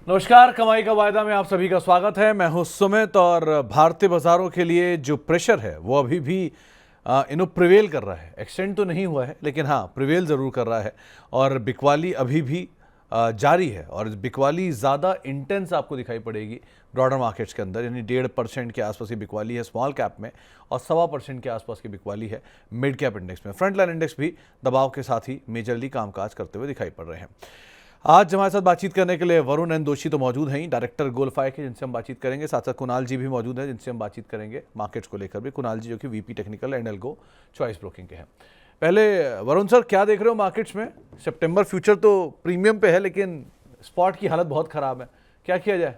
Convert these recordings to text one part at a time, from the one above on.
नमस्कार, कमाई का वायदा में आप सभी का स्वागत है। मैं हूं सुमित और भारतीय बाजारों के लिए जो प्रेशर है वो अभी भी प्रिवेल कर रहा है। एक्सटेंड तो नहीं हुआ है लेकिन हाँ प्रिवेल ज़रूर कर रहा है और बिकवाली अभी भी जारी है और बिकवाली ज़्यादा इंटेंस आपको दिखाई पड़ेगी ब्रॉडर मार्केट्स के अंदर, यानी 1.5% के आसपास की बिकवाली है स्मॉल कैप में और 1.25% के आसपास की बिकवाली है मिड कैप इंडेक्स में। फ्रंट लाइन इंडेक्स भी दबाव के साथ ही मेजरली कामकाज करते हुए दिखाई पड़ रहे हैं। आज हमारे साथ बातचीत करने के लिए वरुण एन दोषी तो मौजूद हैं ही, डायरेक्टर गोल्डफाई के, जिनसे हम बातचीत करेंगे। साथ साथ कुणाल जी भी मौजूद हैं जिनसे हम बातचीत करेंगे मार्केट्स को लेकर भी। कुणाल जी जो कि VP technical and algo choice broking के हैं। पहले वरुण सर, क्या देख रहे हो मार्केट्स में? सितंबर फ्यूचर तो प्रीमियम पे है लेकिन स्पॉट की हालत बहुत खराब है, क्या किया जाए?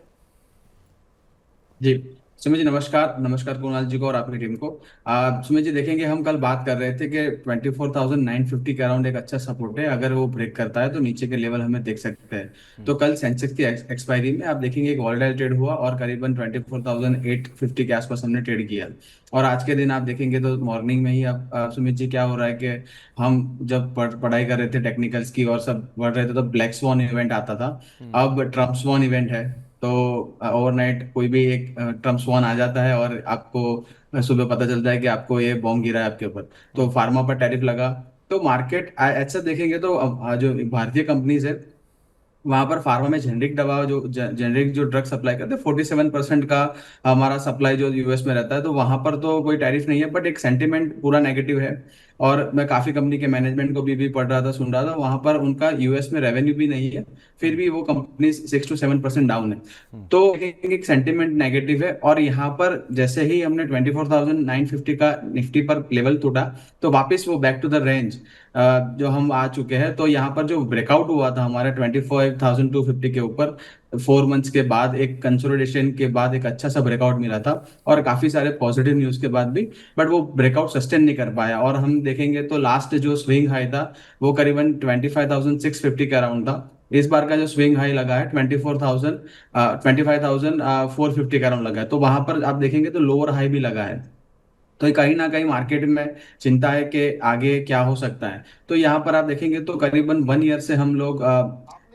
जी। सुमित जी नमस्कार। नमस्कार कुणाल जी को और आपकी टीम को। सुमित जी देखेंगे, हम कल बात कर रहे थे कि 24,950 के अराउंड एक अच्छा सपोर्ट है। अगर वो ब्रेक करता है तो नीचे के लेवल हमें देख सकते हैं। तो कल सेंसेक्स की एक्सपायरी में आप देखेंगे एक वॉलेटाइल ट्रेड हुआ और करीबन 24,850 के आसपास हमने ट्रेड किया। और आज के दिन आप देखेंगे तो मॉर्निंग में ही आप सुमित जी क्या हो रहा है कि हम जब पढ़ाई कर रहे थे टेक्निकल्स की और सब पढ़ रहे थे तो ब्लैक स्वॉन इवेंट आता था। अब ट्रम्प स्वॉन इवेंट है। तो ओवरनाइट कोई भी एक ट्रम्प स्वॉन आ जाता है और आपको सुबह पता चलता है कि आपको ये बॉम्ब गिरा है आपके ऊपर। तो फार्मा पर टैरिफ लगा। तो मार्केट ऐसा देखेंगे तो जो भारतीय कंपनीज है वहां पर फार्मा में जेनरिक दवा जो जेनरिक जो ड्रग सप्लाई करते हैं 47% का हमारा सप्लाई जो यूएस में रहता है। तो वहां पर तो कोई टैरिफ नहीं है, बट एक सेंटिमेंट पूरा नेगेटिव है। और मैं काफी कंपनी के मैनेजमेंट को भी पढ़ रहा था, सुन रहा था, वहां पर उनका यूएस में रेवेन्यू भी नहीं है, फिर भी वो कंपनी 6 to 7% डाउन है। तो एक सेंटिमेंट नेगेटिव है। और यहाँ पर जैसे ही हमने 24,950 का निफ्टी पर लेवल टूटा तो वापस वो बैक टू द रेंज जो हम आ चुके हैं। तो यहाँ पर जो ब्रेकआउट हुआ था हमारे 25,250 के ऊपर 4 मंथ्स के बाद, एक कंसोलिडेशन के बाद एक अच्छा सा ब्रेकआउट मिला था और काफी सारे पॉजिटिव न्यूज के बाद भी, बट वो ब्रेकआउट सस्टेन नहीं कर पाया। और हम देखेंगे तो लास्ट जो स्विंग हाई था वो करीबन 25,650 के अराउंड था। इस बार का जो स्विंग हाई लगा है 25,450 के अराउंड लगा है। तो वहां पर आप देखेंगे तो लोअर हाई भी लगा है। तो ये कहीं ना कहीं मार्केट में चिंता है कि आगे क्या हो सकता है। तो यहाँ पर आप देखेंगे तो करीबन 1 ईयर से हम लोग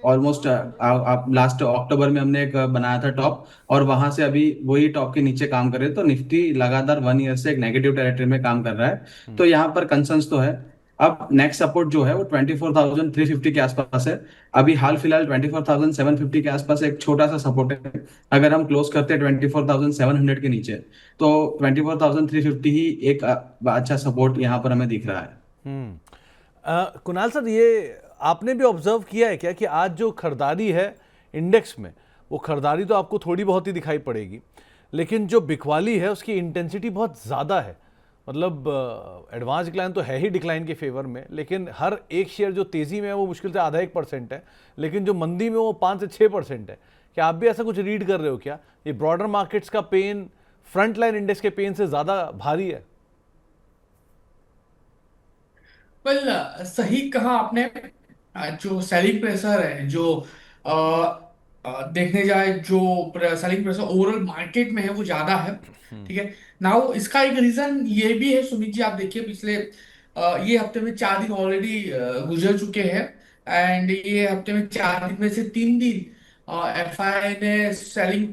ऑलमोस्ट आप लास्ट अक्टूबर में हमने एक बनाया था टॉप, और वहां से अभी वही टॉप के नीचे काम कर रहे हैं। तो निफ्टी लगातार 1 ईयर से एक नेगेटिव टेरिटरी में काम कर रहा है। तो यहाँ पर कंसर्न्स तो है। अब नेक्स्ट सपोर्ट जो है वो 24,350 के आसपास है। अभी हाल फिलहाल 24,750 के आसपास एक छोटा सा सपोर्ट है। अगर हम क्लोज करते हैं 24,700 के नीचे तो 24,350 ही एक अच्छा सपोर्ट यहाँ पर हमें दिख रहा है। कुणाल सर, ये आपने भी ऑब्जर्व किया है क्या कि आज जो खरीदारी है इंडेक्स में, वो खरीदारी तो आपको थोड़ी बहुत ही दिखाई पड़ेगी लेकिन जो बिकवाली है उसकी इंटेंसिटी बहुत ज़्यादा है। मतलब एडवांस डिक्लाइन तो है ही डिक्लाइन के फेवर में, लेकिन हर एक शेयर जो तेज़ी में है वो मुश्किल से आधा 1% है, लेकिन जो मंदी में वो 5 से 6% है। क्या आप भी ऐसा कुछ रीड कर रहे हो क्या? ये ब्रॉडर मार्केट्स का पेन फ्रंट लाइन इंडेक्स के पेन से ज़्यादा भारी है? वेल, सही कहा आपने। जो सेलिंग प्रेशर है, जो देखने जाए, जो सेलिंग प्रेशर ओवरऑल मार्केट में है वो ज्यादा है। ठीक है। नाउ इसका एक रीजन ये भी है सुमित जी, आप देखिए पिछले ये हफ्ते में 4 दिन ऑलरेडी गुजर चुके हैं। एंड ये हफ्ते में 4 दिन में से 3 दिन एफआई ने सेलिंग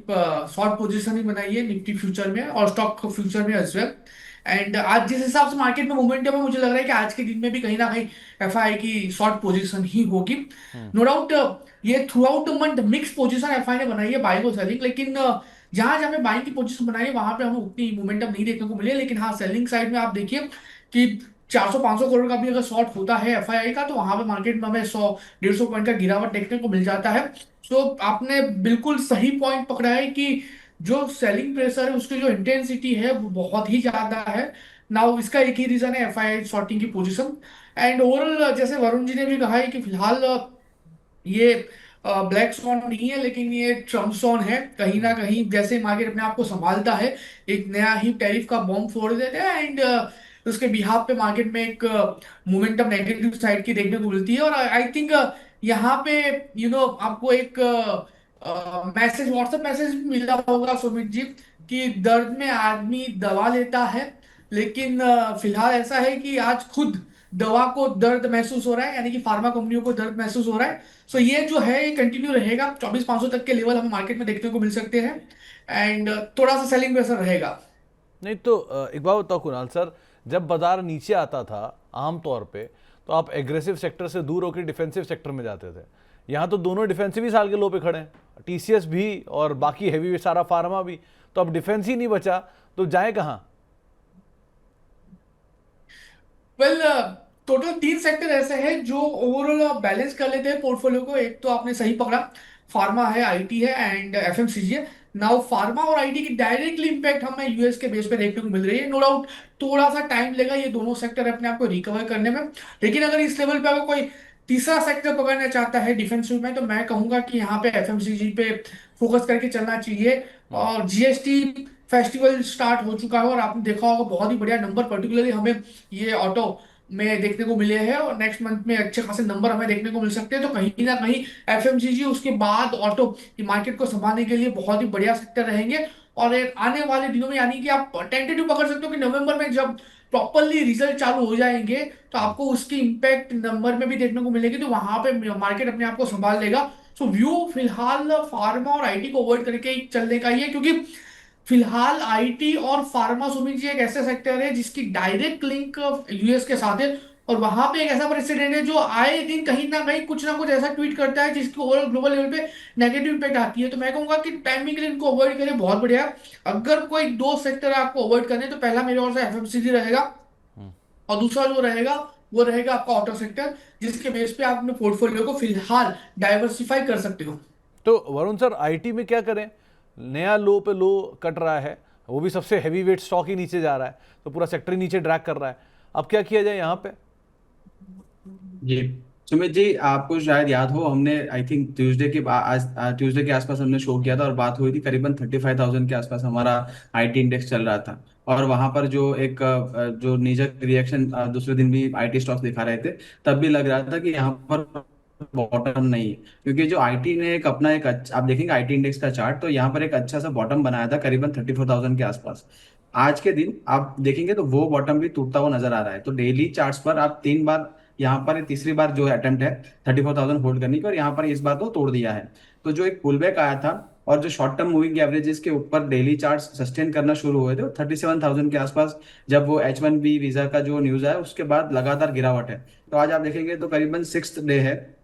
शॉर्ट पोजीशन ही बनाई है निफ्टी फ्यूचर में और स्टॉक फ्यूचर में एज वेल। एंड आज जिस हिसाब से मार्केट में मोमेंटम है, मुझे लग रहा है कि आज के दिन में भी कहीं ना कहीं एफआई की शॉर्ट पोजीशन ही होगी। नो डाउट ये through out month mix position FI ने बनाई है, बाइंग और सेलिंग। लेकिन जहां जहां पे बाइंग की पोजीशन बनाई है वहां पे हमें उतनी मोमेंटम नहीं देखने को मिली है। लेकिन हाँ, सेलिंग साइड में आप देखिए कि 400-500 करोड़ का भी अगर शॉर्ट होता है एफआई का तो वहां पे मार्केट में हमें 100-150 पॉइंट का गिरावट देखने को मिल जाता है। सो आपने बिल्कुल सही पॉइंट पकड़ा है कि जो सेलिंग प्रेशर है उसकी जो इंटेंसिटी है वो बहुत ही ज्यादा है। नाउ इसका एक ही रीजन है एफआई शॉर्टिंग की पोजीशन। एंड ओवरऑल जैसे वरुण जी ने भी कहा है कि फिलहाल ये ब्लैक स्वॉन नहीं है, लेकिन ये ट्रम्प स्वॉन है। कहीं ना कहीं जैसे मार्केट अपने आप को संभालता है, एक नया ही टैरिफ का बॉम्ब फोड़ देता है। एंड उसके बिहाफ पे मार्केट में एक मोमेंटम नेगेटिव साइड की देखने को मिलती है। और आई थिंक यहाँ पे आपको एक व्हाट्सएप मैसेज मिला होगा सुमित जी कि दर्द में आदमी दवा लेता है लेकिन फिलहाल ऐसा है कि आज खुद दवा को दर्द महसूस हो रहा है, यानी कि फार्मा कंपनियों को दर्द महसूस हो रहा है। सो ये जो है ये कंटिन्यू रहेगा, 24,500 तक के लेवल हमें मार्केट में देखने को मिल सकते हैं। एंड थोड़ा सा सेलिंग प्रेशर रहेगा। नहीं तो एक बात बताओ कुणाल सर, जब बाजार नीचे आता था आमतौर पे तो आप एग्रेसिव सेक्टर से दूर होकर डिफेंसिव सेक्टर में जाते थे। यहाँ तो दोनों डिफेंसिव ही साल के लो पे खड़े हैं, टीसीएस भी और बाकी हैवी सारा फार्मा भी। तो अब डिफेंस ही नहीं बचा तो जाए कहाँ? वेल, टोटल 3 सेक्टर ऐसे हैं जो ओवरऑल बैलेंस कर लेते हैं पोर्टफोलियो को। एक तो आपने सही पकड़ा, फार्मा है, आईटी है एंड एफएमसीजी है। नाउ फार्मा और आईटी की डायरेक्टली इंपैक्ट हमें यूएस के बेस पे देखने को मिल रही है। नो डाउट थोड़ा सा टाइम लेगा ये दोनों सेक्टर अपने आप को रिकवर करने में। लेकिन अगर इस लेवल पे अगर कोई तीसरा सेक्टर पकड़ना चाहता है डिफेंसिव में, तो मैं कहूंगा कि यहाँ पे एफएमसीजी पे फोकस करके चलना चाहिए। और जीएसटी फेस्टिवल स्टार्ट हो चुका है और आपने देखा होगा बहुत ही बढ़िया नंबर पर्टिकुलरली हमें ये ऑटो में देखने को मिले हैं, और नेक्स्ट मंथ में अच्छे खासे नंबर हमें देखने को मिल सकते हैं। तो कहीं ना कहीं एफएमसीजी उसके बाद ऑटो की मार्केट को संभालने के लिए बहुत ही बढ़िया सेक्टर रहेंगे। और एक आने वाले दिनों में, यानी कि आप टेंटेटिव पकड़ सकते हो कि नवंबर में जब प्रॉपरली रिजल्ट चालू हो जाएंगे तो आपको उसकी इंपैक्ट नंबर में भी देखने को मिलेगी, तो वहां पे मार्केट अपने आप को संभाल लेगा। सो व्यू फिलहाल फार्मा और आईटी को अवॉइड करके ही चलने का ही है, क्योंकि फिलहाल आईटी और फार्मा सुमित जी एक ऐसे सेक्टर है जिसकी डायरेक्ट लिंक यूएस के साथ है। और वहां पे एक ऐसा प्रेसिडेंट है जो आए दिन कहीं ना कुछ ऐसा ट्वीट करता है जिसकी ओवरऑल ग्लोबल लेवल पे नेगेटिव इम्पैक्ट आती है। तो मैं कहूंगा कि टाइमिंग के लिए इनको अवॉइड करें, बहुत बढ़िया है। अगर कोई दो सेक्टर आपको अवॉइड करने तो पहला मेरे ओर से एफएमसीजी रहेगा, और दूसरा जो रहेगा वो रहेगा आपका ऑटो सेक्टर, जिसके बेस पे आप अपने पोर्टफोलियो को फिलहाल डाइवर्सिफाई कर सकते हो। तो वरुण सर, आईटी में क्या करें? नया लो पे लो कट रहा है, वो भी सबसे हैवी वेट स्टॉक ही नीचे जा रहा है, तो पूरा सेक्टर ही नीचे ड्रैग कर रहा है। अब क्या किया जाए यहाँ पे? जी सुमित जी, आपको शायद याद हो, हमने आई थिंक आज ट्यूसडे के आसपास हमने शो किया था और बात हुई थी, करीबन 35,000 के आसपास हमारा आईटी इंडेक्स चल रहा था। और वहां पर जो एक जो नीजक रिएक्शन दूसरे दिन भी आईटी स्टॉक्स दिखा रहे थे, तब भी लग रहा था कि यहाँ पर बॉटम नहीं है। क्योंकि जो आईटी ने एक अपना एक अच्छा, आप देखेंगे आईटी इंडेक्स का चार्ट, तो यहाँ पर एक अच्छा सा बॉटम बनाया था करीबन 34,000 के आसपास। आज के दिन आप देखेंगे तो वो बॉटम भी टूटता हुआ नजर आ रहा है। तो डेली चार्ट्स पर आप 3 बार, यहाँ पर तीसरी बार जो अटेम्प्ट है 34,000 होल्ड करने की, और यहाँ पर इस बार तो तोड़ दिया है। तो जो एक पुल बैक आया था और जो शॉर्ट टर्म मूविंग एवरेजेस के ऊपर डेली चार्ट सस्टेन करना शुरू हुए थे, वो 37,000 के आसपास, जब वो H1B वीजा का जो न्यूज आया उसके बाद लगातार गिरावट है। तो आज आप देखेंगे तो करीबन 6th डे है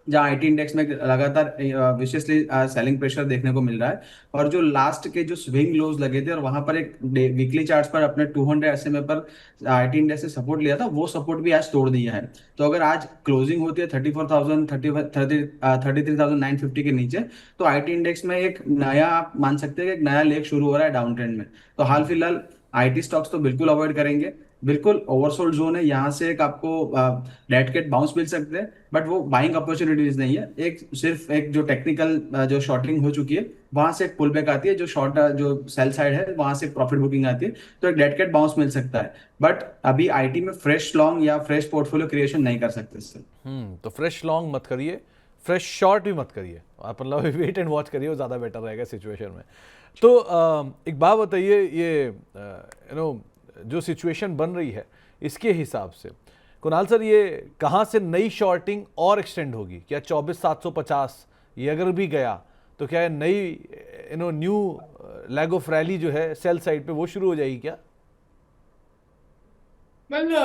जहां आईटी इंडेक्स में लगातार विशेषली सेलिंग प्रेशर देखने को मिल रहा है। और जो लास्ट के जो स्विंग लोज लगे थे और वहां पर एक वीकली चार्ट्स पर अपने 200 एसएमए पर आईटी इंडेक्स ने सपोर्ट लिया था, वो सपोर्ट भी आज तोड़ दिया है। तो अगर आज क्लोजिंग होती है 34,000 33,950 के नीचे, तो आईटी इंडेक्स में एक नया, आप मान सकते हैं कि एक नया लेग शुरू हो रहा है डाउन ट्रेंड में। तो हाल फिलहाल आईटी स्टॉक्स तो बिल्कुल अवॉइड करेंगे। बिल्कुल ओवरसोल्ड जोन है, यहाँ से एक आपको डेड कैट बाउंस मिल सकते हैं, बट वो बाइंग अपॉर्चुनिटीज नहीं है। एक सिर्फ एक जो टेक्निकल जो शॉर्टिंग हो चुकी है वहां से एक पुल बैक आती है, जो शॉर्ट जो सेल साइड है वहां से प्रॉफिट बुकिंग आती है, तो एक डेड कैट बाउंस मिल सकता है। बट अभी आईटी में फ्रेश लॉन्ग या फ्रेश पोर्टफोलियो क्रिएशन नहीं कर सकते इससे। तो फ्रेश लॉन्ग मत करिए, फ्रेश शॉर्ट भी मत करिए, आप मतलब वेट एंड वॉच करिए, वो ज़्यादा बेटर रहेगा सिचुएशन में। तो एक बात बताइए, ये जो सिचुएशन बन रही है इसके हिसाब से कुणाल सर, ये कहाँ से नई शॉर्टिंग और एक्सटेंड होगी? क्या 24,750 ये अगर भी गया तो क्या नई न्यू लैग ऑफ रैली जो है सेल साइड पे वो शुरू हो जाएगी क्या? वेल,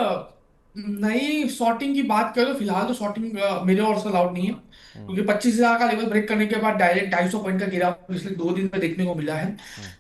नई शॉर्टिंग की बात करें तो फिलहाल तो शॉर्टिंग मेरे और से अलाउड नहीं है, क्योंकि 25,000 का लेवल ब्रेक करने के बाद डायरेक्ट 250 पॉइंट का गिराव पिछले 2 दिन में देखने को मिला है।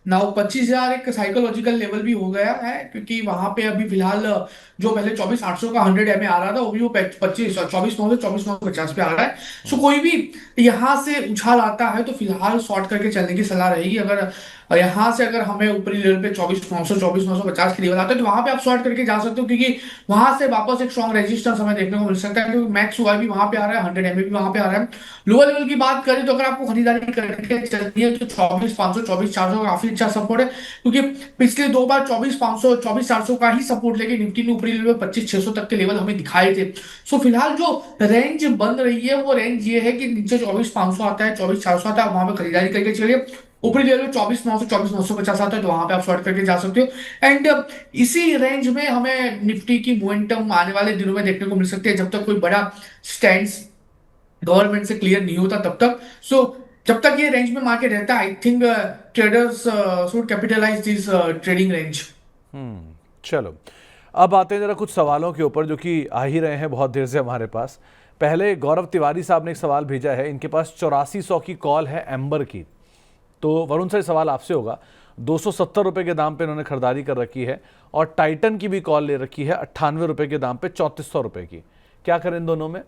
नाउ 25,000 एक साइकोलॉजिकल लेवल भी हो गया है, क्योंकि वहां पे अभी फिलहाल जो पहले 24,800 का 100 एमए आ रहा था, वो भी वो 24,900 24,950 पे आ रहा है। सो कोई भी यहाँ से उछाल आता है तो फिलहाल शॉर्ट करके चलने की सलाह रहेगी। अगर यहाँ से अगर हमें ऊपरी लेवल पे 24,900 24,950 के लेवल आता है तो वहां पे आप शॉर्ट करके जा सकते हो, क्योंकि वहां से वापस एक स्ट्रॉन्ग रेजिस्टेंस हमें देखने को मिल सकता है, क्योंकि मैक्स हुआ भी वहां पे आ रहा है, 100 एमए भी वहां पे आ रहा है। लोअर लेवल की बात करें तो अगर आपको खरीदारी करके चलनी है तो 24,500 24,400 का काफी अच्छा सपोर्ट है, क्योंकि पिछले 2 बार 24,500 24,400 का ही सपोर्ट लेके निफ्टी ने ऊपरी लेवल 25,600 तक के लेवल हमें दिखाए थे। सो फिलहाल जो रेंज बन रही है वो रेंज ये है कि नीचे 24,500 आता है, 24,400 आता है, वहां पे खरीदारी करके चलिए। ऊपरी लेवल 24,900 24,950 आता है, तो वहां पे आप शॉर्ट करके जा सकते हो। एंड इसी रेंज में हमें निफ्टी की मोमेंटम आने वाले दिनों में देखने को मिल सकती है, जब तक कोई बड़ा स्टैंड गवर्नमेंट से क्लियर नहीं होता तब तक। सो जब तक ये रेंज में मार्केट रहता है, I think traders should capitalise this trading range. चलो, अब आते हैं जरा कुछ सवालों के ऊपर जो कि आ ही रहे हैं बहुत देर से हमारे पास। पहले गौरव तिवारी साहब ने एक सवाल भेजा है, इनके पास 8400 की कॉल है एम्बर की। तो वरुण सर, सवाल आपसे होगा। 270 रुपए के दाम पे इन्होंने खरीदारी कर रखी है, और टाइटन की भी कॉल ले रखी है 98 रुपए के दाम पे 3400 रुपए की। क्या करें इन दोनों में?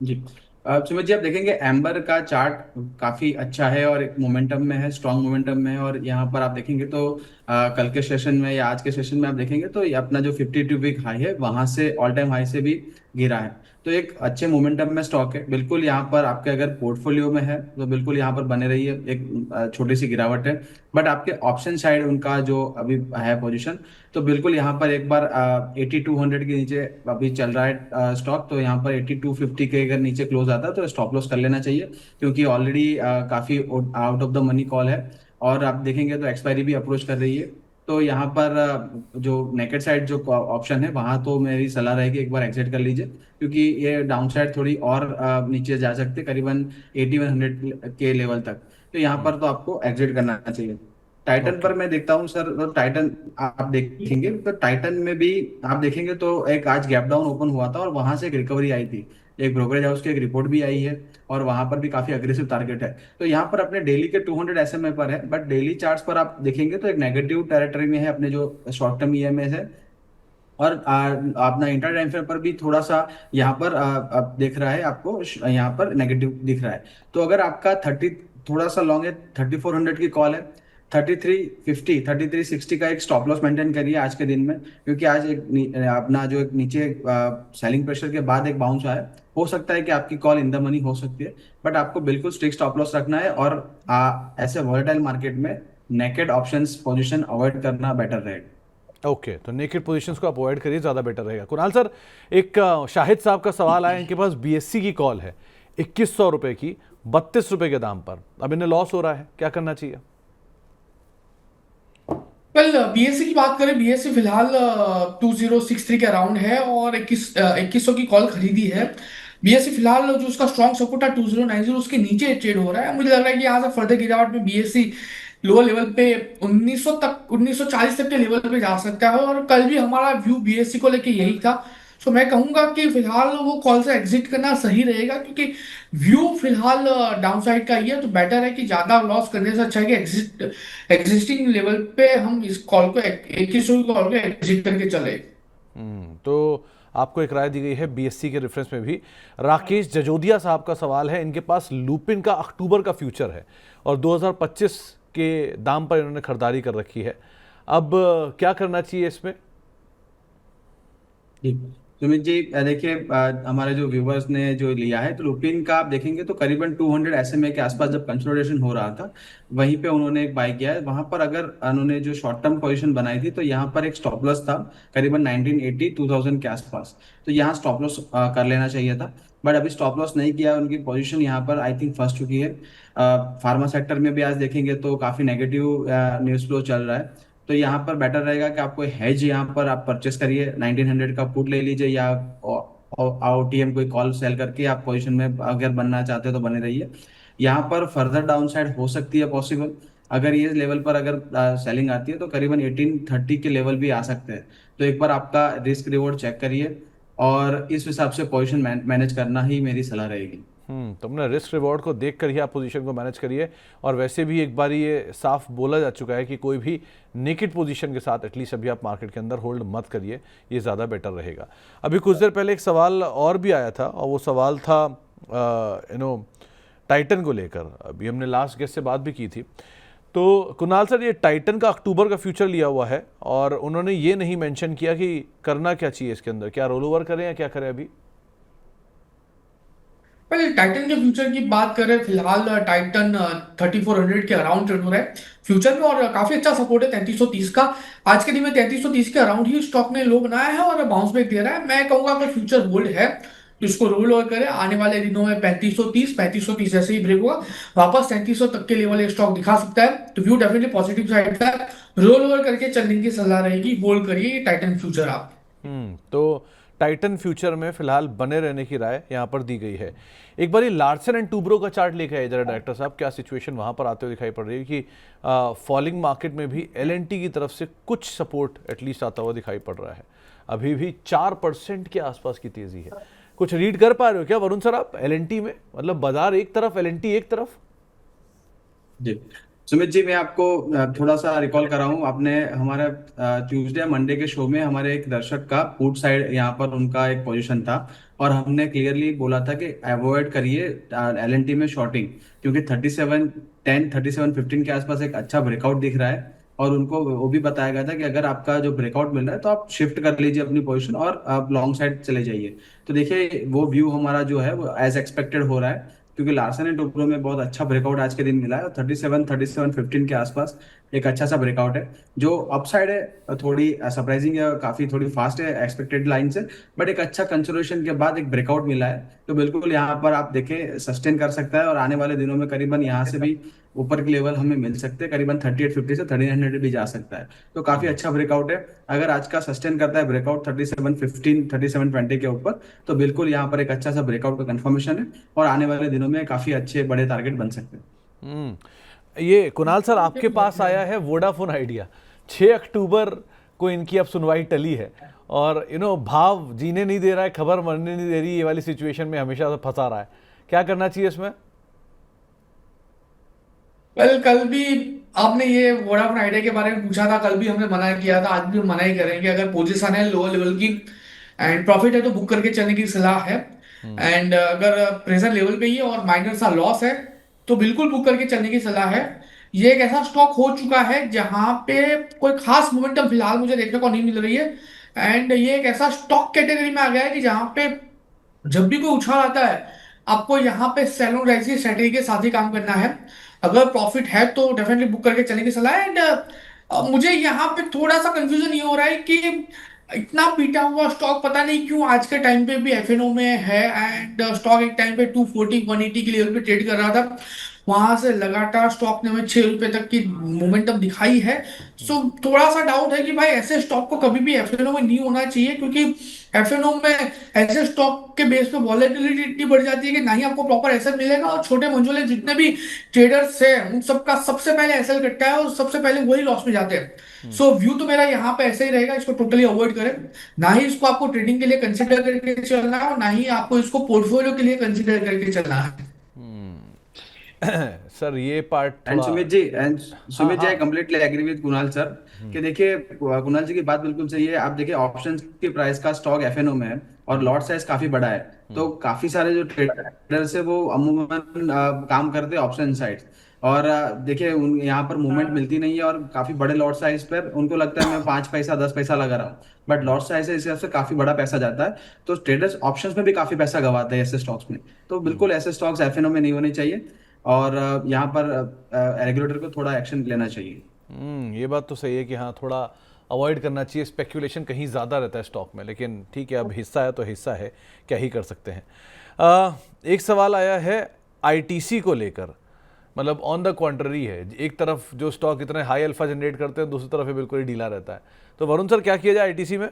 जी। सुमित जी, आप देखेंगे एम्बर का चार्ट काफी अच्छा है और एक मोमेंटम में है, स्ट्रांग मोमेंटम में है। और यहाँ पर आप देखेंगे तो कल के सेशन में या आज के सेशन में आप देखेंगे तो ये अपना जो 52 वीक हाई है वहां से ऑल टाइम हाई से भी गिरा है। तो एक अच्छे मोमेंटम में स्टॉक है। बिल्कुल यहाँ पर आपके अगर पोर्टफोलियो में है तो बिल्कुल यहाँ पर बने रहिए। एक छोटी सी गिरावट है, बट आपके ऑप्शन साइड उनका जो अभी है पोजीशन, तो बिल्कुल यहाँ पर एक बार 8200 के नीचे अभी चल रहा है स्टॉक। तो यहाँ पर 8250 के अगर नीचे क्लोज आता है तो स्टॉप लॉस कर लेना चाहिए, क्योंकि ऑलरेडी काफी out of the money call है। और आप देखेंगे तो एक्सपायरी भी अप्रोच कर रही है। तो यहाँ पर जो नेकेड साइड जो ऑप्शन है वहां तो मेरी सलाह रहेगी एक बार एग्जिट कर लीजिए, क्योंकि ये डाउन साइड थोड़ी और नीचे जा सकते हैं, करीबन 8100 के लेवल तक। तो यहाँ पर तो आपको एग्जिट करना चाहिए। Titan okay. पर मैं देखता हूँ सर, तो टाइटन आप देखेंगे तो टाइटन में भी आप देखेंगे तो एक आज गैप डाउन ओपन हुआ था और वहां से एक रिकवरी आई थी। एक ब्रोकरेज हाउस की एक रिपोर्ट भी आई है और वहां पर भी काफी अग्रेसिव टारगेट है। तो यहाँ पर अपने डेली के 200 एसएमए पर है, बट डेली चार्ट्स पर आप देखेंगे तो एक नेगेटिव टेरिटरी में है अपने जो शॉर्ट टर्म ईएमए है। और अपना इंटर टाइम फ्रेम पर भी थोड़ा सा यहाँ पर आप देख रहा है, आपको यहाँ पर नेगेटिव दिख रहा है। तो अगर आपका 30 थोड़ा सा लॉन्ग है, 3400 की कॉल है, 3360 का एक स्टॉप लॉस मेंटेन करिए आज के दिन में, क्योंकि आज एक अपना जो एक नीचे सेलिंग प्रेशर के बाद एक बाउंस आया, हो सकता है कि आपकी कॉल इन द मनी हो सकती है। बट आपको बिल्कुल स्ट्रिक्ट स्टॉप लॉस रखना है, और ऐसे वॉलेटाइल मार्केट में नेकेड ऑप्शंस पोजीशन अवॉइड करना बेटर रहेगा। ओके, तो नेकेड पोजीशंस को अवॉइड करिए, ज़्यादा बेटर रहेगा। कुणाल सर, एक शाहिद साहब का सवाल आया, इनके पास बीएससी की कॉल है 2100 रुपए की, 32 रुपए के दाम पर। अब इन्हें लॉस हो रहा है, क्या करना चाहिए? वेल, बीएससी की बात करें, बीएससी फिलहाल 2063 के अराउंड है और 2100 की कॉल खरीदी है। बीएससी फिलहाल जो उसका स्ट्रॉन्ग सपोर्ट है 2090, उसके नीचे ट्रेड हो रहा है। मुझे लग रहा है कि यहाँ से फर्दर गिरावट में बीएससी लोअर लेवल पे 1900 तक, 1940 तक के लेवल पे जा सकता है। और कल भी हमारा व्यू बीएससी को लेके यही था। सो मैं कहूंगा कि फिलहाल वो कॉल से एग्जिट करना सही रहेगा, क्योंकि व्यू फिलहाल डाउनसाइड का ही है। तो बेटर है कि ज्यादा लॉस करने से अच्छा है कि एग्जिस्टिंग लेवल पे हम इस कॉल को 2100 की कॉल को एग्जिट करके चले। तो आपको एक राय दी गई है बीएससी के रेफरेंस में भी। राकेश जजोदिया साहब का सवाल है, इनके पास लुपिन का अक्टूबर का फ्यूचर है और 2025 के दाम पर इन्होंने खरीदारी कर रखी है। अब क्या करना चाहिए इसमें? जी सुमित जी, देखिए हमारे जो व्यूवर्स ने जो लिया है, तो लुपिन का आप देखेंगे तो करीबन 200 एसएमए के आसपास जब कंसोलिडेशन हो रहा था, वहीं पे उन्होंने एक बाय किया है। वहां पर अगर उन्होंने जो शॉर्ट टर्म पोजीशन बनाई थी, तो यहाँ पर एक स्टॉप लॉस था करीबन 1980 2000 के आसपास। तो यहाँ स्टॉप लॉस कर लेना चाहिए था, बट अभी स्टॉप लॉस नहीं किया। उनकी पोजीशन यहाँ पर आई थिंक फंस चुकी है। फार्मा सेक्टर में भी आज देखेंगे तो काफी नेगेटिव न्यूज फ्लो चल रहा है। तो यहाँ पर बेटर रहेगा कि आपको हेज यहाँ पर आप परचेस करिए, 1900 का पुट ले लीजिए, या ओटीएम कोई कॉल सेल करके आप पोजीशन में अगर बनना चाहते हो तो बने रहिए। यहाँ पर फर्दर डाउन साइड हो सकती है पॉसिबल। अगर ये लेवल पर अगर सेलिंग आती है तो करीबन 1830 के लेवल भी आ सकते हैं। तो एक बार आपका रिस्क रिवॉर्ड चेक करिए और इस हिसाब से पोजीशन मैनेज करना ही मेरी सलाह रहेगी। तो अपने रिस्क रिवॉर्ड को देख कर ही आप पोजीशन को मैनेज करिए। और वैसे भी एक बार ये साफ बोला जा चुका है कि कोई भी नेकेड पोजीशन के साथ एटलीस्ट अभी आप मार्केट के अंदर होल्ड मत करिए, ये ज़्यादा बेटर रहेगा। अभी कुछ देर पहले एक सवाल और भी आया था, और वो सवाल था टाइटन को लेकर। अभी हमने लास्ट गेस्ट से बात भी की थी। तो कुणाल सर, ये टाइटन का अक्टूबर का फ्यूचर लिया हुआ है और उन्होंने ये नहीं मेंशन किया कि करना क्या चाहिए इसके अंदर, क्या रोल ओवर करें या क्या करें अभी? पहले टाइटन के फ्यूचर की बात करें, फिलहाल टाइटन 3400 के अराउंड ट्रेड हो रहा है फ्यूचर में, और काफी अच्छा सपोर्ट है 3330 का। आज के दिन में 3330 के अराउंड ही स्टॉक ने लो बनाया है और बाउंस बैक दे रहा है। मैं कहूंगा कि फ्यूचर होल्ड है। तो इसको रोल ओवर करे, आने वाले दिनों में 3530 ऐसे ही ब्रेक होगा, वापस 3700 तक के लेवल स्टॉक दिखा सकता है। तो व्यू डेफिनेटली पॉजिटिव साइड का, रोल ओवर करके चलने की सलाह रहेगी, होल्ड करिए टाइटन फ्यूचर आप। तो टाइटन फ्यूचर में फिलहाल बने रहने की राय यहाँ पर दी गई है। एक बार लार्सन एंड टूब्रो का चार्ट लेके आए जरा डायरेक्टर साहब, क्या सिचुएशन वहाँ पर आते हुए दिखाई पड़ रही है कि फॉलिंग मार्केट में भी एल&टी की तरफ से कुछ सपोर्ट एटलीस्ट आता हुआ दिखाई पड़ रहा है। अभी भी 4% के आसपास की तेजी है। कुछ रीड कर पा रहे हो क्या वरुण सर आप एल&टी में? मतलब बाजार एक तरफ, एल&टी एक तरफ। जी सुमित जी, मैं आपको थोड़ा सा रिकॉल कराऊं। आपने हमारा ट्यूसडे मंडे के शो में हमारे एक दर्शक का पुट साइड यहाँ पर उनका एक पोजीशन था, और हमने क्लियरली बोला था कि अवॉइड करिए एल&टी में शॉर्टिंग, क्योंकि 3710 3715 के आसपास एक अच्छा ब्रेकआउट दिख रहा है। और उनको वो भी बताया गया था कि अगर आपका जो ब्रेकआउट मिल रहा है तो आप शिफ्ट कर लीजिए अपनी पोजीशन और आप लॉन्ग साइड चले जाइए। तो देखिए वो व्यू हमारा जो है वो एज एक्सपेक्टेड हो रहा है, क्योंकि लार्सन एंड टुब्रो में बहुत अच्छा ब्रेकआउट आज के दिन मिला है, और 37-37-15 के आसपास एक अच्छा सा ब्रेकआउट है। जो अपसाइड है थोड़ी सरप्राइजिंग है, काफी थोड़ी फास्ट है एक्सपेक्टेड लाइन से, बट एक अच्छा कंसोलिडेशन के बाद एक ब्रेकआउट मिला है। तो बिल्कुल यहाँ पर आप देखें सस्टेन कर सकता है, और आने वाले दिनों में करीबन यहाँ से भी ऊपर के लेवल हमें मिल सकते हैं, करीबन 3850 से 3900 भी जा सकता है। तो काफी अच्छा ब्रेकआउट है। अगर आज का सस्टेन करता है ब्रेकआउट 3715 3720 के ऊपर, तो बिल्कुल यहाँ पर एक अच्छा सा ब्रेकआउट का कंफर्मेशन है, और आने वाले दिनों में काफी अच्छे बड़े टारगेट बन सकते हैं। ये कुणाल सर आपके पास आया है वोडाफोन आइडिया। 6 अक्टूबर को इनकी अब सुनवाई टली है, और भाव जीने नहीं दे रहा है, खबर मरने नहीं दे रही, ये वाली सिचुएशन में हमेशा फंसा रहा है। क्या करना चाहिए इसमें? कल भी आपने ये वोडाफोन आइडिया के बारे में पूछा था, कल भी हमने मना किया था, आज भी हम मना ही करेंगे। अगर पोजीशन है लोअर लेवल की एंड प्रॉफिट है तो बुक करके चलने की सलाह है, एंड अगर प्रेजेंट लेवल पे ही है और माइनर सा लॉस है तो बिल्कुल बुक करके चलने की सलाह है। ये एक ऐसा स्टॉक हो चुका है जहां पे कोई खास मोमेंटम फिलहाल मुझे देखने को नहीं मिल रही है, एंड ये एक ऐसा स्टॉक कैटेगरी में आ गया है कि जहां पे जब भी कोई उछाल आता है आपको यहाँ पे सेल ऑन राइज की स्ट्रेटेजी के साथ ही काम करना है। अगर प्रॉफिट है तो डेफिनेटली बुक करके चलने की सलाह है। एंड मुझे यहाँ पे थोड़ा सा कंफ्यूजन ये हो रहा है कि इतना पीटा हुआ स्टॉक पता नहीं क्यों आज के टाइम पे भी एफएनओ में है, एंड स्टॉक एक टाइम पे 240 180 के लेवल पे ट्रेड कर रहा था, वहां से लगातार स्टॉक ने हमें 6 रुपए तक की मोमेंटम दिखाई है। सो थोड़ा सा डाउट है कि भाई ऐसे स्टॉक को कभी भी एफएनओ में नहीं होना चाहिए, क्योंकि एफएनओ में ऐसे स्टॉक के बेस पे वॉलेटिलिटी इतनी बढ़ जाती है कि ना ही आपको प्रॉपर एसएल मिलेगा, और छोटे मंझोले जितने भी ट्रेडर्स हैं उन सबका सबसे पहले एसएल कटता है और सबसे पहले वही लॉस में जाते हैं। सो व्यू तो मेरा यहाँ पे ऐसे ही रहेगा, इसको टोटली अवॉइड करें। ना ही इसको आपको ट्रेडिंग के लिए कंसिडर करके चलना है, और ना ही आपको इसको पोर्टफोलियो के लिए कंसिडर करके चलना है। सर ये पार्ट एंड थोड़ा। सुमित जी, हाँ हाँ। I completely agree with Kunal sir कि देखिए कुणाल जी की बात बिल्कुल सही है। आप देखिए ऑप्शंस की प्राइस का स्टॉक एफएनओ में है, और लॉट साइज काफी बड़ा है, तो काफी सारे जो ट्रेडर्स है वो अमूमन काम करते हैं ऑप्शन साइड, और देखिए यहाँ पर मूवमेंट मिलती नहीं है, और काफी बड़े लॉट साइज पर उनको लगता है मैं 5 पैसा 10 पैसा लगा रहा हूँ, बट लॉट साइज से इस हिसाब से काफी बड़ा पैसा जाता है। तो ट्रेडर्स ऑप्शंस में भी काफी पैसा गवाते हैं ऐसे स्टॉक्स में। तो बिल्कुल ऐसे स्टॉक्स एफएनओ में नहीं होने चाहिए, और यहाँ पर रेगुलेटर को थोड़ा एक्शन लेना चाहिए। ये बात तो सही है कि हाँ थोड़ा अवॉइड करना चाहिए, स्पेक्यूलेशन कहीं ज़्यादा रहता है स्टॉक में, लेकिन ठीक है अब हिस्सा है तो हिस्सा है, क्या ही कर सकते हैं। एक सवाल आया है आईटीसी को लेकर, मतलब ऑन द क्वांट्ररी है, एक तरफ जो स्टॉक इतने हाई अल्फा जनरेट करते हैं, दूसरी तरफ ये बिल्कुल ही ढीला रहता है। तो वरुण सर क्या किया जाए आईटीसी में?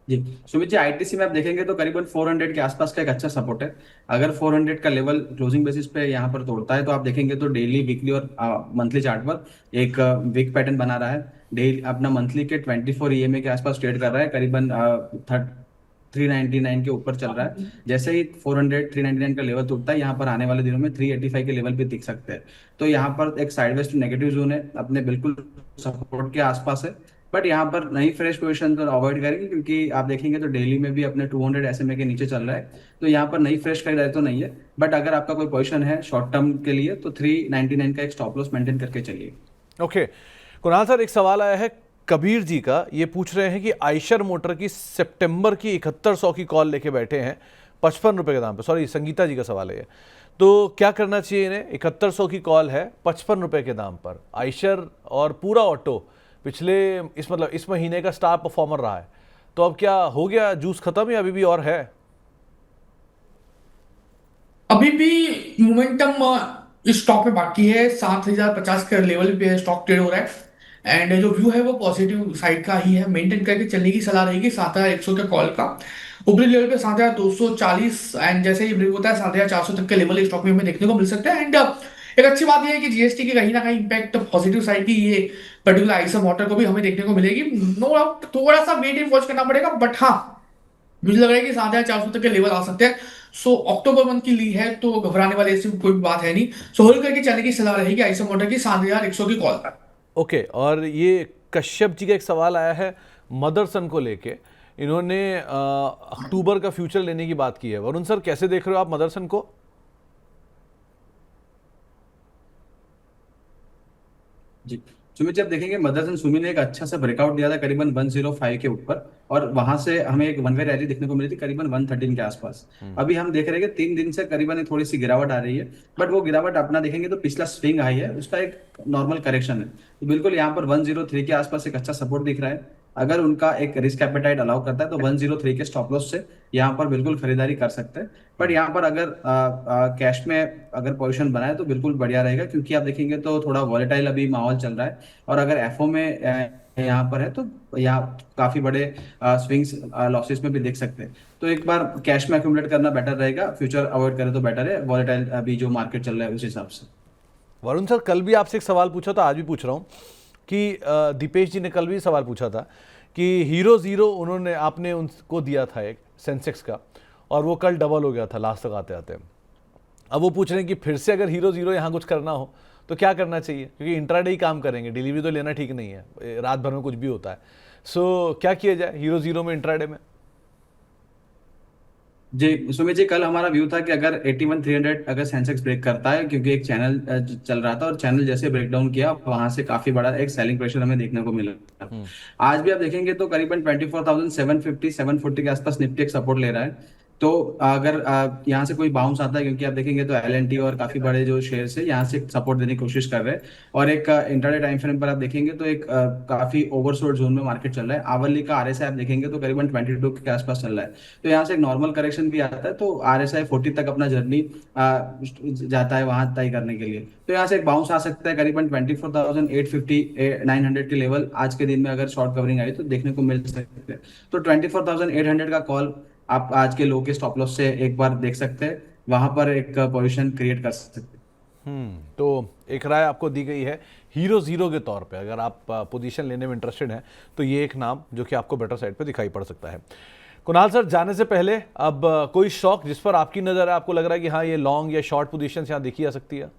जी सुमित जी, आईटीसी में आप देखेंगे तो करीबन 400 के आसपास का एक अच्छा सपोर्ट है। अगर 400 का लेवल क्लोजिंग बेसिस पे यहाँ पर तोड़ता है, तो आप देखेंगे तो डेली, वीकली और मंथली चार्ट पर एक वीक पैटर्न बना रहा है। डेली अपना मंथली के 24 ईएमए के आसपास ट्रेड कर रहा है, करीबन 399 के ऊपर चल रहा है। जैसे ही 400 399 का लेवल टूटता है, यहाँ पर आने वाले दिनों में 385 के लेवल भी दिख सकते हैं। तो यहाँ पर एक साइडवेज टू नेगेटिव जोन है, अपने बिल्कुल सपोर्ट के आसपास है, बट यहाँ पर नई फ्रेश पोजीशन तो अवॉइड करेंगे, क्योंकि आप देखेंगे तो डेली में भी अपने 200 एसएमए के नीचे चल रहा है। तो यहाँ पर नई फ्रेश खरीदारी तो नहीं है, बट अगर आपका कोई पोजीशन है शॉर्ट टर्म के लिए तो 399 का एक स्टॉप लॉस मेंटेन करके चलिए। ओके कुणाल सर, एक सवाल आया है कबीर जी का, ये पूछ रहे हैं कि आयशर मोटर की सितंबर की 7100 की कॉल लेके बैठे हैं 55 रुपए के दाम पे। सॉरी, संगीता जी का सवाल है ये। तो क्या करना चाहिए इन्हें? 7100 की कॉल है 55 रुपए के दाम पर, आयशर और पूरा ऑटो पिछले इस महीने का स्टार परफॉर्मर रहा है। तो अब क्या हो गया, जूस खत्म या अभी भी और है? अभी भी मोमेंटम इस स्टॉक में बाकी है। 7,050 के लेवल पे स्टॉक ट्रेड हो रहा है एंड जो व्यू है वो पॉजिटिव साइड का ही है। मेंटेन करके चलने की सलाह रहेगी 7,100 के कॉल का। ऊपरी लेवल पे 7,240 एंड जैसे ही ब्रेक होता है 7,400 तक के लेवल इस स्टॉक में हमें देखने को मिल सकता है। एंड एक अच्छी बात यह है कि जीएसटी की कहीं ना कहीं इम्पैक्ट पॉजिटिव साइड की ये पर्टिकुलर आइसर वाटर को भी हमें देखने को मिलेगी। नो डाउट थोड़ा सा वेट एंड वॉच करना पड़ेगा, बट हाँ मुझे लग रहा है कि 7,400 तक के लेवल आ सकते हैं। सो अक्टूबर मंथ की ली है तो घबराने वाली ऐसी कोई भी बात है नहीं। सो होल्ड करके चलने की सलाह रहेगी आइसर वाटर की 7,100 की कॉल पर। ओके, और ये कश्यप जी का एक सवाल आया है मदरसन को लेके। इन्होंने अक्टूबर का फ्यूचर लेने की बात की है। वरुण सर, कैसे देख रहे हो आप मदरसन को? जी, सुमित जी आप देखेंगे मदरसन सुमी ने एक अच्छा सा ब्रेकआउट दिया था करीबन 105 के ऊपर, और वहां से हमें एक वन वे रैली देखने को मिली थी करीबन 113 के आसपास। अभी हम देख रहे हैं कि 3 दिन से करीबन एक थोड़ी सी गिरावट आ रही है, बट वो गिरावट अपना देखेंगे तो पिछला स्विंग हाई है उसका एक नॉर्मल करेक्शन है। तो बिल्कुल यहाँ पर 103 के आसपास एक अच्छा सपोर्ट दिख रहा है। अगर उनका एक रिस्क एपेटाइट अलाउ करता है तो 103 के स्टॉप लॉस से यहाँ पर बिल्कुल खरीदारी कर सकते हैं। बट यहाँ पर अगर कैश में अगर पोजीशन बनाए तो बिल्कुल बढ़िया रहेगा, क्योंकि आप देखेंगे तो थोड़ा वॉलेटाइल अभी माहौल चल रहा है। और अगर एफओ में यहाँ पर है तो यहाँ काफी बड़े स्विंग्स लॉसेस में भी देख सकते हैं। तो एक बार कैश में अक्यूमुलेट करना बेटर रहेगा, फ्यूचर अवॉइड करें तो बेटर है, वॉलेटाइल अभी जो मार्केट चल रहा है उस हिसाब से। वरुण सर, कल भी आपसे एक सवाल पूछा था, आज भी पूछ रहा हूँ कि दीपेश जी ने कल भी सवाल पूछा था कि हीरो ज़ीरो उन्होंने आपने उनको दिया था एक सेंसेक्स का, और वो कल डबल हो गया था लास्ट तक आते आते। अब वो पूछ रहे हैं कि फिर से अगर हीरो ज़ीरो यहाँ कुछ करना हो तो क्या करना चाहिए, क्योंकि इंट्राडे ही काम करेंगे, डिलीवरी तो लेना ठीक नहीं है, रात भर में कुछ भी होता है। सो क्या किया जाए हीरो ज़ीरो में, इंट्राडे में? जी सुमित जी, कल हमारा व्यू था कि अगर 81,300 अगर सेंसेक्स ब्रेक करता है, क्योंकि एक चैनल चल रहा था और चैनल जैसे ब्रेक डाउन किया वहां से काफी बड़ा एक सेलिंग प्रेशर हमें देखने को मिला। आज भी आप देखेंगे तो करीबन 24,750 740 के आसपास निफ्टी एक सपोर्ट ले रहा है। तो अगर यहाँ से कोई बाउंस आता है, क्योंकि आप देखेंगे तो एलएनटी और काफी बड़े जो शेयर्स है यहाँ से सपोर्ट देने की कोशिश कर रहे हैं। और एक इंटरडे टाइम फ्रेम पर आप देखेंगे तो एक काफी ओवरसोल्ड जोन में मार्केट चल रहा है। आवरली का आरएसआई आप देखेंगे तो करीबन 22 के आसपास चल रहा है। तो यहाँ से एक नॉर्मल करेक्शन भी आता है, तो आरएसआई 40 तक अपना जर्नी जाता है वहां तय करने के लिए। तो यहाँ से एक बाउंस आ सकता है करीबन 24,850 900 के लेवल आज के दिन में अगर शॉर्ट कवरिंग आई तो देखने को मिल सकते हैं। तो 24,800 का कॉल आप आज के लो के स्टॉप लॉस से एक बार देख सकते हैं, वहां पर एक पोजीशन क्रिएट कर सकते हैं। तो एक राय आपको दी गई है हीरो ज़ीरो के तौर पे, अगर आप पोजीशन लेने में इंटरेस्टेड हैं तो ये एक नाम जो कि आपको बेटर साइड पे दिखाई पड़ सकता है। कुणाल सर, जाने से पहले अब कोई स्टॉक जिस पर आपकी नज़र है, आपको लग रहा है कि हाँ ये लॉन्ग या शॉर्ट पोजीशन यहाँ देखी जा सकती है?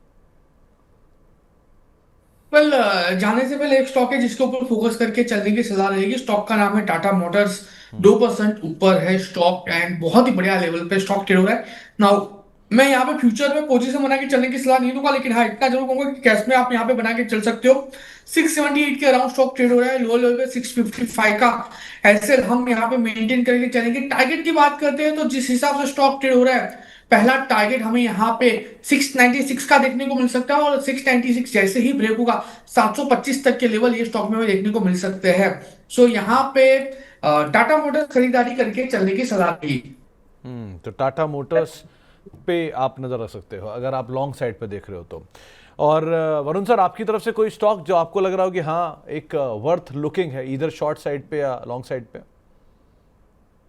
वेल जाने से पहले एक स्टॉक है जिसके ऊपर फोकस करके चलने की सलाह रहेगी। स्टॉक का नाम है टाटा मोटर्स। 2% ऊपर है स्टॉक एंड बहुत ही बढ़िया लेवल पे स्टॉक ट्रेड हो रहा है नाउ। मैं यहाँ पे फ्यूचर में पोजीशन बना के चलने की सलाह नहीं दूंगा, लेकिन हाँ इतना जरूर कहूंगा कि कैश में आप यहाँ पे बना के चल सकते हो। 678 के अराउंड स्टॉक ट्रेड हो रहा है, लोअर लेवल पे 655 का ऐसे हम यहाँ पे मेंटेन करके चलेंगे। टारगेट की बात करते हैं तो जिस हिसाब से स्टॉक ट्रेड हो रहा है, पहला टारगेट हमें यहाँ पे 696 का देखने को मिल सकता है, और 696 जैसे ही ब्रेक होगा 725 तक के लेवल ये स्टॉक में हमें देखने को मिल सकते हैं। सो यहाँ पे टाटा मोटर्स खरीदारी करके चलने की सलाह दी। तो टाटा मोटर्स पे आप नज़र रख सकते हो अगर आप लॉन्ग साइड पे देख रहे हो तो। और वरुण सर, आपकी तरफ से कोई स्टॉक जो आपको लग रहा हो कि हाँ एक वर्थ लुकिंग है, इधर शॉर्ट साइड पे या लॉन्ग साइड पे?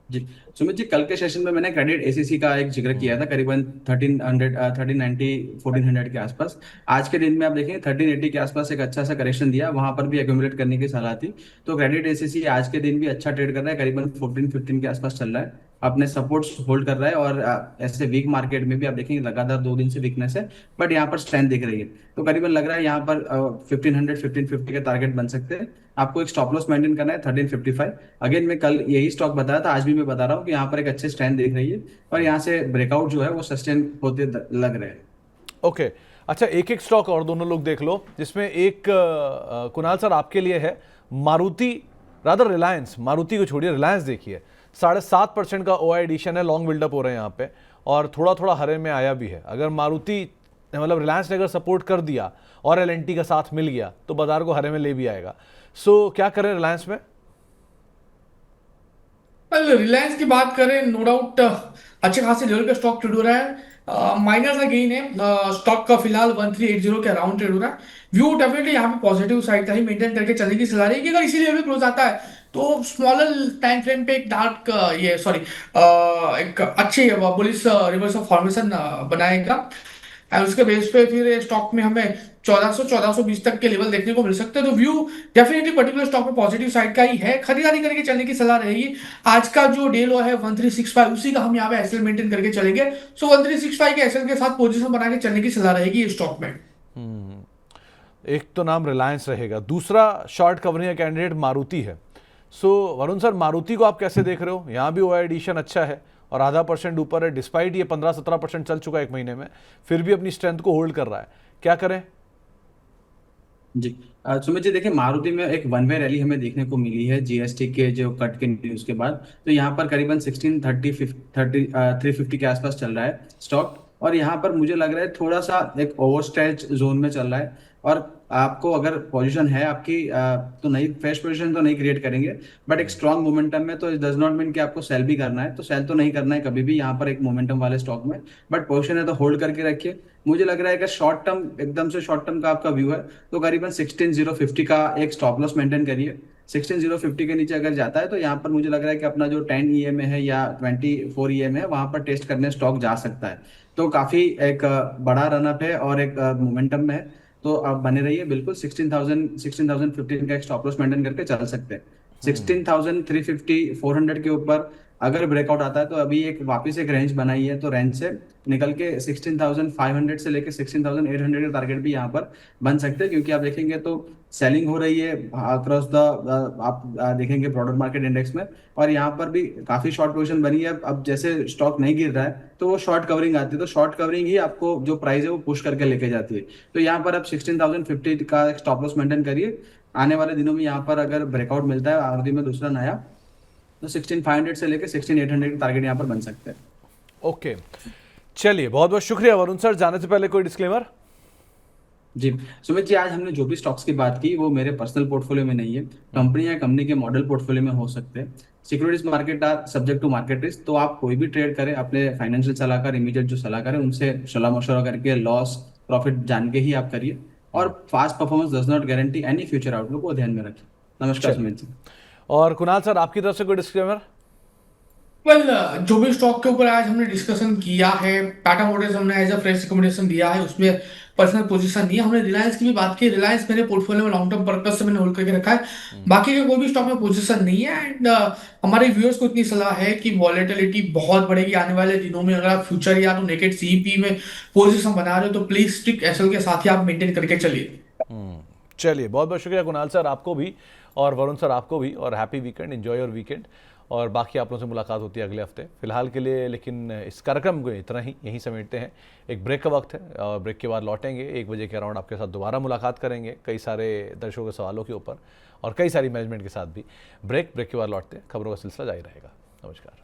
जी सुमित जी, कल के सेशन में मैंने क्रेडिट एसीसी का एक जिक्र किया था करीबन 1390 1400 के आसपास। आज के दिन में आप देखें 1380 के आसपास एक अच्छा सा करेक्शन दिया, वहां पर भी एक्यूमुलेट करने की सलाह थी। तो क्रेडिट एसीसी आज के दिन भी अच्छा ट्रेड कर रहा है, करीबन 1415 के आसपास चल रहा है, अपने सपोर्ट्स होल्ड कर रहा है। और ऐसे वीक मार्केट में भी आप देखेंगे लगातार 2 दिन से वीकनेस है, बट यहाँ पर स्ट्रेंथ दिख रही है। तो करीबन लग रहा है यहाँ पर 1500 1550 के टारगेट बन सकते हैं। आपको एक स्टॉप लॉस मेंटेन करना है 1355। अगेन मैं कल यही स्टॉक बताया था, आज भी मैं बता रहा हूँ कि यहाँ पर एक अच्छे स्ट्रेंथ दिख रही है, और यहाँ से ब्रेकआउट जो है वो सस्टेन होते लग रहे हैं। ओके, अच्छा एक एक स्टॉक और दोनों लोग देख लो, जिसमें एक कुणाल सर आपके लिए है मारुति, रादर रिलायंस। मारुति को छोड़िए, रिलायंस देखिए 7.5% का ओआई एडिशन है, लॉन्ग बिल्डअप हो रहे हैं यहाँ पे, और थोड़ा थोड़ा हरे में आया भी है। अगर मारुति मतलब रिलायंस ने अगर सपोर्ट कर दिया और एलएनटी का साथ मिल गया तो बाजार को हरे में ले भी आएगा। सो क्या करें रिलायंस में? रिलायंस की बात करें, नो डाउट अच्छे खासे लेवल पे स्टॉक ट्रेड हो रहा है, माइनर सा गेन है, स्टॉक का फिलहाल 1380 के अराउंड ट्रेड हो रहा है। व्यू डेफिनेटली यहाँ पे पॉजिटिव साइड का ही मेंटेन करके चलने की सलाह रहेगी। अगर इसी लेवल पे क्लोज आता है तो स्मॉलर टाइम फ्रेम पे एक डार्क ये सॉरी एक अच्छी बुलिश रिवर्स ऑफ फॉर्मेशन बनाएगा, और उसके बेस पे फिर स्टॉक में हमें 1400-1420 तक के लेवल देखने को मिल सकते हैं। तो व्यू डेफिनेटली पर्टिकुलर स्टॉक में पॉजिटिव साइड का ही है, खरीदारी करके चलने की सलाह रहेगी। आज का जो डे लो है 1365, उसी का हम यहाँ पे एसएल मेंटेन करके चलेंगे। सो 1365 के एसएल के साथ पोजीशन बना के चलने की सलाह रहेगी इस स्टॉक में। एक तो नाम रिलायंस रहेगा, दूसरा शॉर्ट कवरिंग का कैंडिडेट मारुति है। सो वरुण सर, मारुति को आप कैसे देख रहे हो? यहाँ भी ओआई एडिशन अच्छा है और आधा % ऊपर है, डिस्पाइट ये 15-17% चल चुका है एक महीने में, फिर भी अपनी स्ट्रेंथ को होल्ड कर रहा है। क्या करें? जी सुमित जी, देखिए मारुति में एक वन वे रैली हमें देखने को मिली है जीएसटी के जो कट के न्यूज के बाद। तो यहाँ पर करीबन 350 के आसपास चल रहा है स्टॉक, और यहाँ पर मुझे लग रहा है थोड़ा सा एक ओवर स्ट्रेच जोन में चल रहा है। और आपको अगर पोजीशन है आपकी तो नहीं, फ्रेश पोजीशन तो नहीं क्रिएट करेंगे, बट एक स्ट्रांग मोमेंटम में, तो इट डज नॉट मीन कि आपको सेल भी करना है, तो सेल तो नहीं करना है कभी भी यहाँ पर एक मोमेंटम वाले स्टॉक में, बट पोजीशन है तो होल्ड करके रखिए। मुझे लग रहा है कि शॉर्ट टर्म, एकदम से शॉर्ट टर्म का आपका व्यू है तो करीबन 16050 का एक स्टॉप लॉस मेंटेन करिए। 16050 के नीचे अगर जाता है तो यहाँ पर मुझे लग रहा है कि अपना जो 10 ईएमए है या 24 ईएमए है वहां पर टेस्ट करने स्टॉक जा सकता है। तो काफी एक बड़ा रनअप है और एक मोमेंटम में है, तो आप बने रहिए बिल्कुल। 16,015 का एक स्टॉप लॉस मेंटेन करके चल सकते हैं। 16,350 400 के ऊपर अगर ब्रेकआउट आता है तो अभी एक वापस एक रेंज बनाई है, तो रेंज से निकल के 16,500 से लेके 16,800 के टारगेट भी यहाँ पर बन सकते हैं, क्योंकि आप देखेंगे तो सेलिंग हो रही है अक्रॉस द, आप देखेंगे ब्रॉडर मार्केट इंडेक्स में, और यहाँ पर भी काफी शॉर्ट पोजीशन बनी है। अब जैसे स्टॉक नहीं गिर रहा है तो वो शॉर्ट कवरिंग आती है, तो शॉर्ट कवरिंग ही आपको जो प्राइस है वो पुश करके लेके जाती है। तो यहाँ पर आप 16,050 का स्टॉप लॉस मेंटेन करिए। आने वाले दिनों में यहाँ पर अगर ब्रेकआउट मिलता है आरडी में दूसरा नया, तो 16,500 से लेकर 16,800 के टारगेट यहाँ पर बन सकते हैं। ओके, चलिए, बहुत बहुत शुक्रिया वरुण सर। जाने से पहले कोई डिस्क्लेमर? जी सुमित जी, आज हमने जो भी स्टॉक्स की बात की वो मेरे पर्सनल पोर्टफोलियो में नहीं है, कंपनी या कंपनी के मॉडल पोर्टफोलियो में हो सकते हैं। Securities market are subject to market risk, तो आप कोई भी ट्रेड करें अपने फाइनेंशियल सलाहकार, इमीडिएट जो सलाहकार है उनसे सलाह मशवरा करके लॉस प्रॉफिट जान के ही आप करिए। और fast performance does not guarantee any future outlook को ध्यान में रखें। नमस्कार चलिए, सुमित जी। और कुणाल सर, आपकी तरफ से कोई डिस्क्लेमर? वेल, जो भी स्टॉक के ऊपर आज हमने डिस्कशन किया है, टाटा मोटर्स हमने एज अ फ्रेश रिकमेंडेशन दिया है, उसमें पर्सनल पोजीशन नहीं है। हमने रिलायंस की भी बात की, रिलायंस मेरे पोर्टफोलियो में लॉन्ग टर्म पर्पज से मैंने होल्ड करके रखा है। बाकी के कोई भी स्टॉक में पोजीशन नहीं है। एंड हमारे व्यूअर्स को इतनी सलाह है कि वॉलेटिलिटी बहुत बढ़ेगी आने वाले दिनों में। अगर आप फ्यूचर या तो नेकेड सीईपी में पोजीशन बना रहे हो तो प्लीज स्टिक एसएल के साथ ही आप मेंटेन करके चलिए। चलिए, बहुत बहुत शुक्रिया कुणाल सर, आपको भी, और वरुण सर आपको भी, और happy weekend, enjoy your weekend. और बाकी आप लोगों से मुलाकात होती है अगले हफ्ते। फिलहाल के लिए लेकिन इस कार्यक्रम को इतना ही, यहीं समेटते हैं। एक ब्रेक का वक्त है और ब्रेक के बाद लौटेंगे 1 बजे के अराउंड, आपके साथ दोबारा मुलाकात करेंगे कई सारे दर्शकों के सवालों के ऊपर और कई सारी मैनेजमेंट के साथ भी। ब्रेक के बाद लौटते हैं, खबरों का सिलसिला जारी रहेगा। नमस्कार।